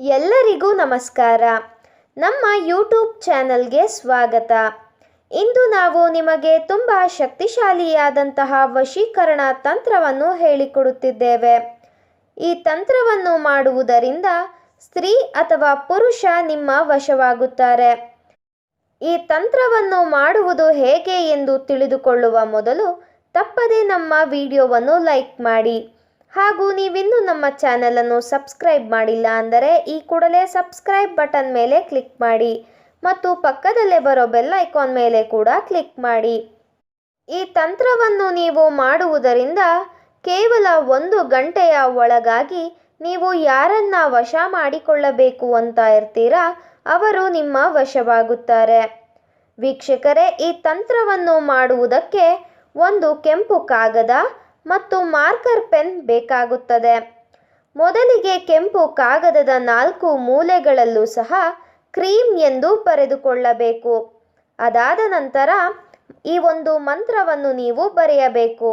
ಎಲ್ಲರಿಗೂ ನಮಸ್ಕಾರ. ನಮ್ಮ ಯೂಟ್ಯೂಬ್ ಚಾನಲ್ಗೆ ಸ್ವಾಗತ. ಇಂದು ನಾವು ನಿಮಗೆ ತುಂಬ ಶಕ್ತಿಶಾಲಿಯಾದಂತಹ ವಶೀಕರಣ ತಂತ್ರವನ್ನು ಹೇಳಿಕೊಡುತ್ತಿದ್ದೇವೆ. ಈ ತಂತ್ರವನ್ನು ಮಾಡುವುದರಿಂದ ಸ್ತ್ರೀ ಅಥವಾ ಪುರುಷ ನಿಮ್ಮ ವಶವಾಗುತ್ತಾರೆ. ಈ ತಂತ್ರವನ್ನು ಮಾಡುವುದು ಹೇಗೆ ಎಂದು ತಿಳಿದುಕೊಳ್ಳುವ ಮೊದಲು ತಪ್ಪದೆ ನಮ್ಮ ವಿಡಿಯೋವನ್ನು ಲೈಕ್ ಮಾಡಿ. ಹಾಗೂ ನೀವಿನ್ನೂ ನಮ್ಮ ಚಾನಲನ್ನು ಸಬ್ಸ್ಕ್ರೈಬ್ ಮಾಡಿಲ್ಲ ಅಂದರೆ ಈ ಕೂಡಲೇ ಸಬ್ಸ್ಕ್ರೈಬ್ ಬಟನ್ ಮೇಲೆ ಕ್ಲಿಕ್ ಮಾಡಿ ಮತ್ತು ಪಕ್ಕದಲ್ಲೇ ಬರೋ ಬೆಲ್ ಐಕಾನ್ ಮೇಲೆ ಕೂಡ ಕ್ಲಿಕ್ ಮಾಡಿ. ಈ ತಂತ್ರವನ್ನು ನೀವು ಮಾಡುವುದರಿಂದ ಕೇವಲ 1 ಗಂಟೆಯ ಒಳಗಾಗಿ ನೀವು ಯಾರನ್ನ ವಶ ಮಾಡಿಕೊಳ್ಳಬೇಕು ಅಂತ ಇರ್ತೀರಾ ಅವರು ನಿಮ್ಮ ವಶವಾಗುತ್ತಾರೆ. ವೀಕ್ಷಕರೇ, ಈ ತಂತ್ರವನ್ನು ಮಾಡುವುದಕ್ಕೆ ಒಂದು ಕೆಂಪು ಕಾಗದ ಮತ್ತು ಮಾರ್ಕರ್ ಪೆನ್ ಬೇಕಾಗುತ್ತದೆ. ಮೊದಲಿಗೆ ಕೆಂಪು ಕಾಗದದ 4 ಮೂಲೆಗಳಲ್ಲೂ ಸಹ ಕ್ರೀಮ್ ಎಂದು ಬರೆದುಕೊಳ್ಳಬೇಕು. ಅದಾದ ನಂತರ ಈ ಒಂದು ಮಂತ್ರವನ್ನು ನೀವು ಬರೆಯಬೇಕು.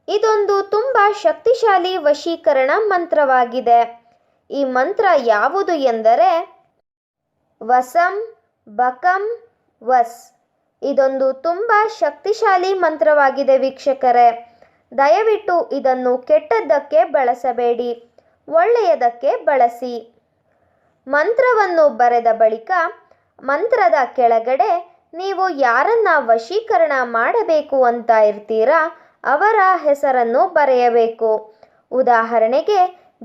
ಇದೊಂದು ತುಂಬ ಶಕ್ತಿಶಾಲಿ ವಶೀಕರಣ ಮಂತ್ರವಾಗಿದೆ. ಈ ಮಂತ್ರ ಯಾವುದು ಎಂದರೆ ವಸಂ ಬಕಂ ವಸ್. ಇದೊಂದು ತುಂಬ ಶಕ್ತಿಶಾಲಿ ಮಂತ್ರವಾಗಿದೆ ವೀಕ್ಷಕರೇ. ದಯವಿಟ್ಟು ಇದನ್ನು ಕೆಟ್ಟದ್ದಕ್ಕೆ ಬಳಸಬೇಡಿ, ಒಳ್ಳೆಯದಕ್ಕೆ ಬಳಸಿ. ಮಂತ್ರವನ್ನು ಬರೆದ ಬಳಿಕ ಮಂತ್ರದ ಕೆಳಗಡೆ ನೀವು ಯಾರನ್ನ ವಶೀಕರಣ ಮಾಡಬೇಕು ಅಂತ ಇರ್ತೀರಾ ಅವರ ಹೆಸರನ್ನು ಬರೆಯಬೇಕು. ಉದಾಹರಣೆಗೆ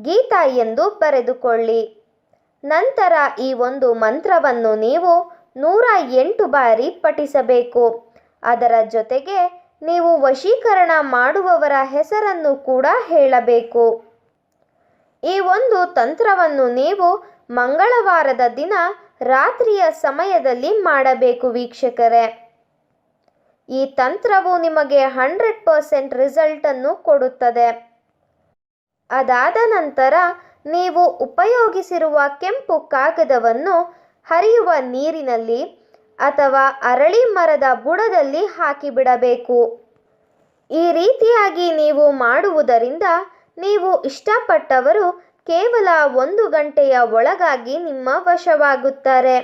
ಗೀತಾ ಎಂದು ಬರೆದುಕೊಳ್ಳಿ. ನಂತರ ಈ ಒಂದು ಮಂತ್ರವನ್ನು ನೀವು 108 ಬಾರಿ ಪಠಿಸಬೇಕು. ಅದರ ಜೊತೆಗೆ ನೀವು ವಶೀಕರಣ ಮಾಡುವವರ ಹೆಸರನ್ನು ಕೂಡ ಹೇಳಬೇಕು. ಈ ಒಂದು ತಂತ್ರವನ್ನು ನೀವು ಮಂಗಳವಾರದ ದಿನ ರಾತ್ರಿಯ ಸಮಯದಲ್ಲಿ ಮಾಡಬೇಕು ವೀಕ್ಷಕರೇ. ಈ ತಂತ್ರವು ನಿಮಗೆ 100% ರಿಸಲ್ಟನ್ನು ಕೊಡುತ್ತದೆ. ಅದಾದ ನಂತರ ನೀವು ಉಪಯೋಗಿಸಿರುವ ಕೆಂಪು ಕಾಗದವನ್ನು ಹರಿಯುವ ನೀರಿನಲ್ಲಿ ಅಥವಾ ಅರಳಿ ಮರದ ಬುಡದಲ್ಲಿ ಹಾಕಿಬಿಡಬೇಕು. ಈ ರೀತಿಯಾಗಿ ನೀವು ಮಾಡುವುದರಿಂದ ನೀವು ಇಷ್ಟಪಟ್ಟವರು ಕೇವಲ 1 ಗಂಟೆಯ ಒಳಗಾಗಿ ನಿಮ್ಮ ವಶವಾಗುತ್ತಾರೆ.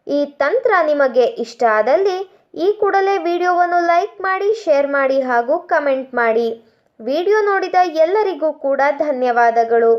ಈ ತಂತ್ರ ನಿಮಗೆ ಇಷ್ಟ ಆದಲ್ಲಿ ಈ ಕೂಡಲೇ ವಿಡಿಯೋವನ್ನು ಲೈಕ್ ಮಾಡಿ, ಶೇರ್ ಮಾಡಿ ಹಾಗೂ ಕಮೆಂಟ್ ಮಾಡಿ. ವಿಡಿಯೋ ನೋಡಿದ ಎಲ್ಲರಿಗೂ ಕೂಡ ಧನ್ಯವಾದಗಳು.